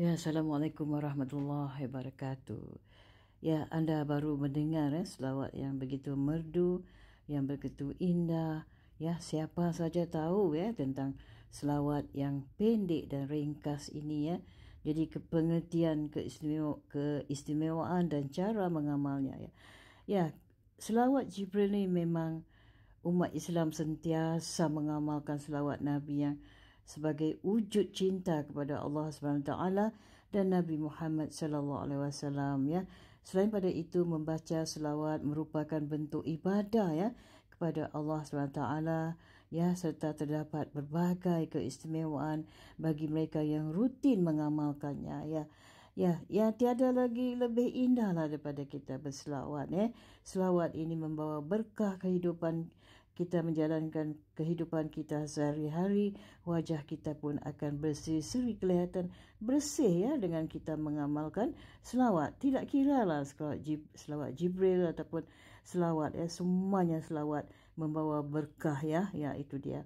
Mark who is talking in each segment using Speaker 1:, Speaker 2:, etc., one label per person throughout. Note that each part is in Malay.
Speaker 1: Ya, Assalamualaikum warahmatullahi wabarakatuh. Ya, anda baru mendengar selawat yang begitu merdu, yang begitu indah. Ya, siapa saja tahu tentang selawat yang pendek dan ringkas ini ya. Jadi pengertian keistimewaan dan cara mengamalnya ya. Ya, selawat Jibril ni memang umat Islam sentiasa mengamalkan selawat Nabi yang sebagai wujud cinta kepada Allah SWT dan Nabi Muhammad SAW ya. Selain pada itu, membaca selawat merupakan bentuk ibadah ya kepada Allah SWT ya, serta terdapat berbagai keistimewaan bagi mereka yang rutin mengamalkannya ya. Ya, tiada lagi lebih indahlah daripada kita berselawat Selawat ini membawa berkah kehidupan kita, menjalankan kehidupan kita sehari-hari. Wajah kita pun akan berseri-seri, kelihatan bersih ya dengan kita mengamalkan selawat. Tidak kiralah selawat Jibril ataupun selawat semuanya selawat membawa berkah ya. Ya, itu dia.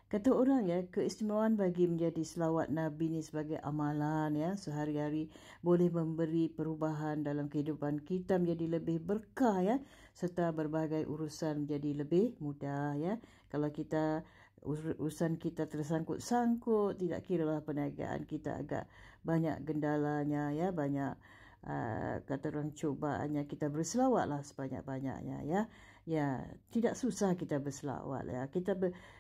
Speaker 1: Kata orang keistimewaan bagi menjadi selawat Nabi ni sebagai amalan sehari-hari boleh memberi perubahan dalam kehidupan kita menjadi lebih berkah serta berbagai urusan menjadi lebih mudah Kalau kita urusan kita tersangkut-sangkut, tidak kiralah perniagaan kita agak banyak gendalanya banyak kata orang cobaannya, kita berselawatlah sebanyak-banyaknya tidak susah kita berselawat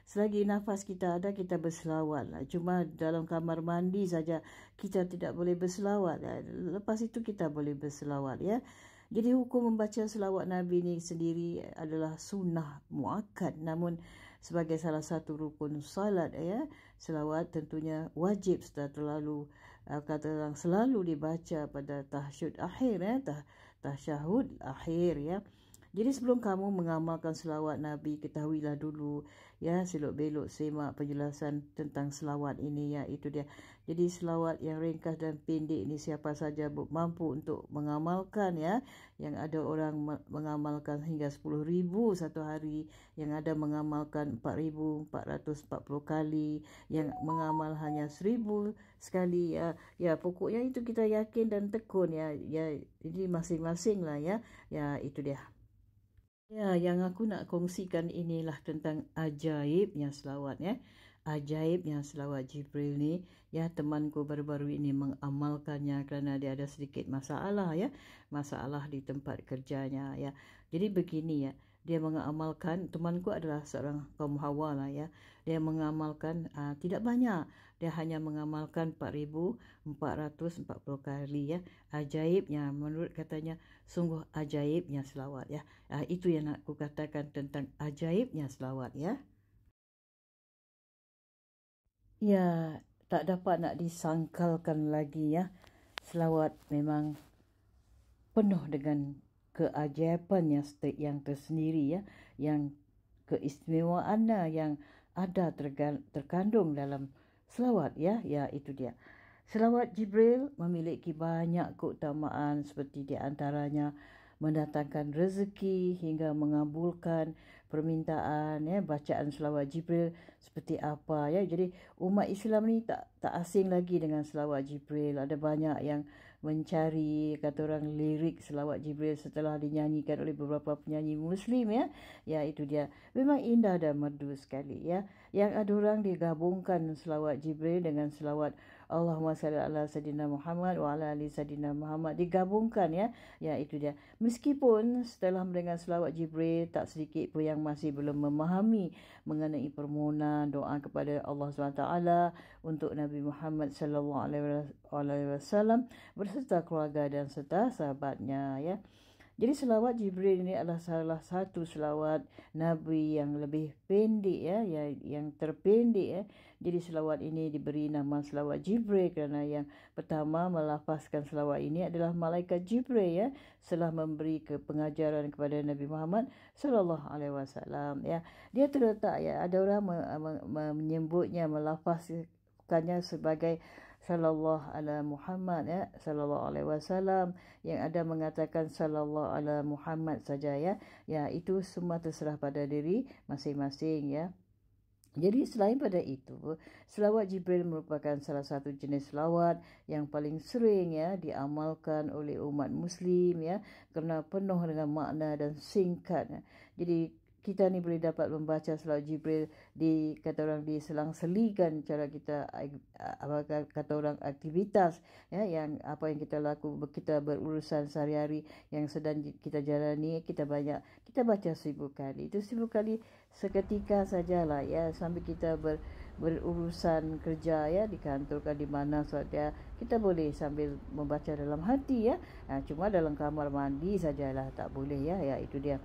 Speaker 1: selagi nafas kita ada, kita berselawat cuma dalam kamar mandi saja kita tidak boleh berselawat lepas itu kita boleh berselawat Jadi hukum membaca selawat Nabi ni sendiri adalah sunnah muakkad, namun sebagai salah satu rukun salat selawat tentunya wajib setelah terlalu kata orang selalu dibaca pada tasyahud akhir tasyahud akhir Jadi sebelum kamu mengamalkan selawat Nabi, ketahuilah dulu selok-belok semak penjelasan tentang selawat ini itu dia. Jadi selawat yang ringkas dan pendek ini siapa saja mampu untuk mengamalkan Yang ada orang mengamalkan hingga 10,000 satu hari, yang ada mengamalkan 4,440 kali, yang mengamal hanya 1,000 sekali pokoknya itu kita yakin dan tekun Jadi masing-masing lah itu dia. Yang aku nak kongsikan inilah tentang ajaibnya selawat Ajaibnya selawat Jibril ni temanku baru-baru ini mengamalkannya kerana dia ada sedikit masalah masalah di tempat kerjanya Jadi begini dia mengamalkan, temanku adalah seorang kaum Hawa dia mengamalkan tidak banyak, dia hanya mengamalkan 4,440 kali Ajaibnya, menurut katanya sungguh ajaibnya selawat itu yang nak aku katakan tentang ajaibnya selawat tak dapat nak disangkalkan lagi selawat memang penuh dengan keajaiban yang tersendiri yang keistimewaannya yang ada terkandung dalam selawat itu dia. Selawat Jibril memiliki banyak keutamaan seperti di antaranya mendatangkan rezeki hingga mengabulkan permintaan bacaan selawat Jibril seperti apa Jadi umat Islam ni tak asing lagi dengan selawat Jibril. Ada banyak yang mencari kata orang lirik selawat Jibril setelah dinyanyikan oleh beberapa penyanyi muslim itu dia. Memang indah dan merdu sekali Yang ada orang digabungkan selawat Jibril dengan selawat Allahumma salli ala sayyidina Muhammad wa ala ali sayyidina Muhammad, digabungkan itu dia. Meskipun setelah mendengar selawat Jibril, tak sedikit pun yang masih belum memahami mengenai permohonan doa kepada Allah SWT untuk Nabi Muhammad SAW berserta keluarga dan serta sahabatnya Jadi selawat Jibril ini adalah salah satu selawat Nabi yang lebih pendek yang terpendek Jadi selawat ini diberi nama selawat Jibril kerana yang pertama melafazkan selawat ini adalah malaikat Jibril setelah memberi pengajaran kepada Nabi Muhammad SAW Dia terletak ada orang menyebutnya, melafazkannya sebagai sallallahu ala Muhammad sallallahu alaihi wasallam, yang ada mengatakan sallallahu ala Muhammad saja itu semua terserah pada diri masing-masing Jadi selain pada itu, selawat Jibril merupakan salah satu jenis selawat yang paling sering ya diamalkan oleh umat muslim ya, kerana penuh dengan makna dan singkat. Ya. Jadi kita ni boleh dapat membaca selawat Jibril di kata orang diselang-selikan cara kita kata orang aktivitas ya, yang apa yang kita kita berurusan sehari-hari yang sedang kita jalani, kita baca 1000 kali. Itu 1000 kali seketika sajalah ya, sambil kita berurusan kerja ya, di kantor kan di mana saja kita boleh sambil membaca dalam hati ya. Cuma dalam kamar mandi sajalah tak boleh ya. Ya itu dia.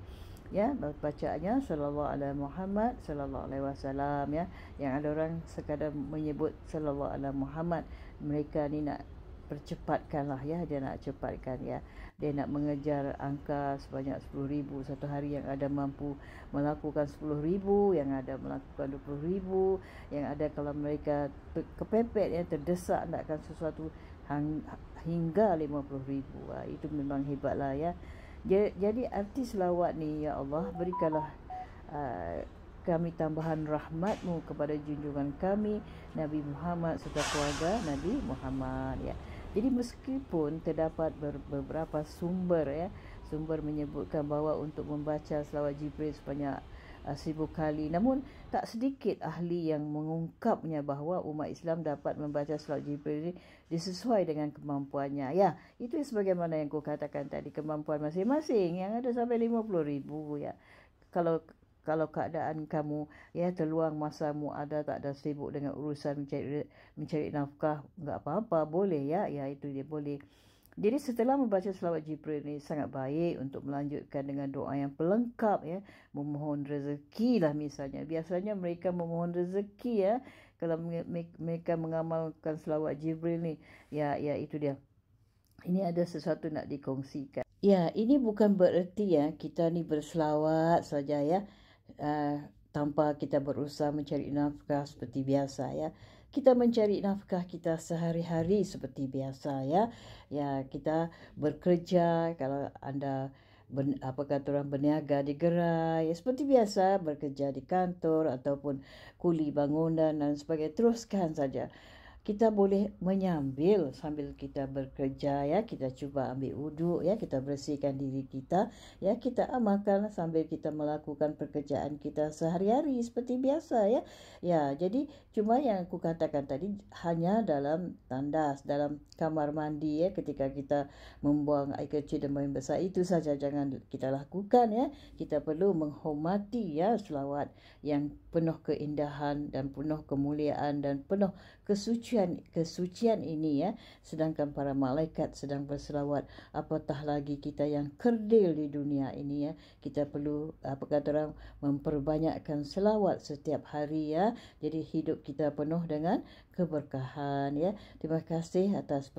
Speaker 1: Ya, bacaannya sallallahu alaihi Muhammad sallallahu alaihi wasallam ya. Yang ada orang sekadar menyebut sallallahu alaihi Muhammad, mereka ni nak percepatkanlah ya, dia nak cepatkan ya. Dia nak mengejar angka sebanyak 10,000 satu hari, yang ada mampu melakukan 10,000, yang ada melakukan 20,000, yang ada kalau mereka kepepet ya, terdesak nakkan sesuatu hingga 50,000. Itu memang hebatlah ya. Jadi arti selawat ni, ya Allah berikanlah kami tambahan rahmat-Mu kepada junjungan kami Nabi Muhammad serta keluarga Nabi Muhammad ya. Jadi meskipun terdapat beberapa sumber menyebutkan bahawa untuk membaca selawat Jibril sebanyak 1000 kali, namun tak sedikit ahli yang mengungkapnya bahawa umat Islam dapat membaca selawat Jibril ini disesuai dengan kemampuannya. Ya, itu sebagaimana yang ku katakan tadi, kemampuan masing-masing, yang ada sampai 50,000 ya. Kalau keadaan kamu ya terluang masamu, tak ada sibuk dengan urusan mencari nafkah, enggak apa-apa, boleh ya. Ya itu dia boleh. Jadi setelah membaca selawat Jibril ni sangat baik untuk melanjutkan dengan doa yang pelengkap ya, memohon rezeki lah misalnya. Biasanya mereka memohon rezeki ya kalau mereka mengamalkan selawat Jibril ni. Ya itu dia. Ini ada sesuatu nak dikongsikan. Ya, ini bukan bererti ya kita ni berselawat saja ya, tanpa kita berusaha mencari nafkah seperti biasa ya. Kita mencari nafkah kita sehari-hari seperti biasa ya. Ya, kita bekerja, kalau anda berniaga di gerai ya, seperti biasa bekerja di kantor ataupun kuli bangunan dan sebagainya, teruskan saja. Kita boleh menyambil sambil kita bekerja ya, kita cuba ambil wuduk ya, kita bersihkan diri kita ya, kita amalkan sambil kita melakukan pekerjaan kita sehari-hari seperti biasa ya. Ya, jadi cuma yang aku katakan tadi hanya dalam tandas, dalam kamar mandi ya, ketika kita membuang air kecil dan buang besar, itu saja jangan kita lakukan ya. Kita perlu menghormati ya selawat yang penuh keindahan dan penuh kemuliaan dan penuh kesucian ini ya. Sedangkan para malaikat sedang berselawat, apatah lagi kita yang kerdil di dunia ini ya. Kita perlu orang memperbanyakkan selawat setiap hari ya. Jadi hidup kita penuh dengan keberkahan ya. Terima kasih atas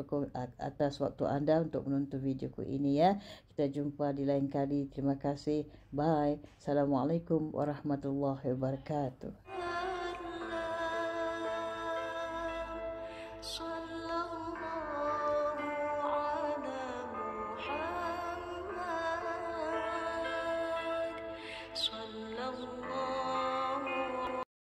Speaker 1: waktu anda untuk menonton videoku ini ya. Kita jumpa di lain kali. Terima kasih. Bye. Assalamualaikum warahmatullahi wabarakatuh.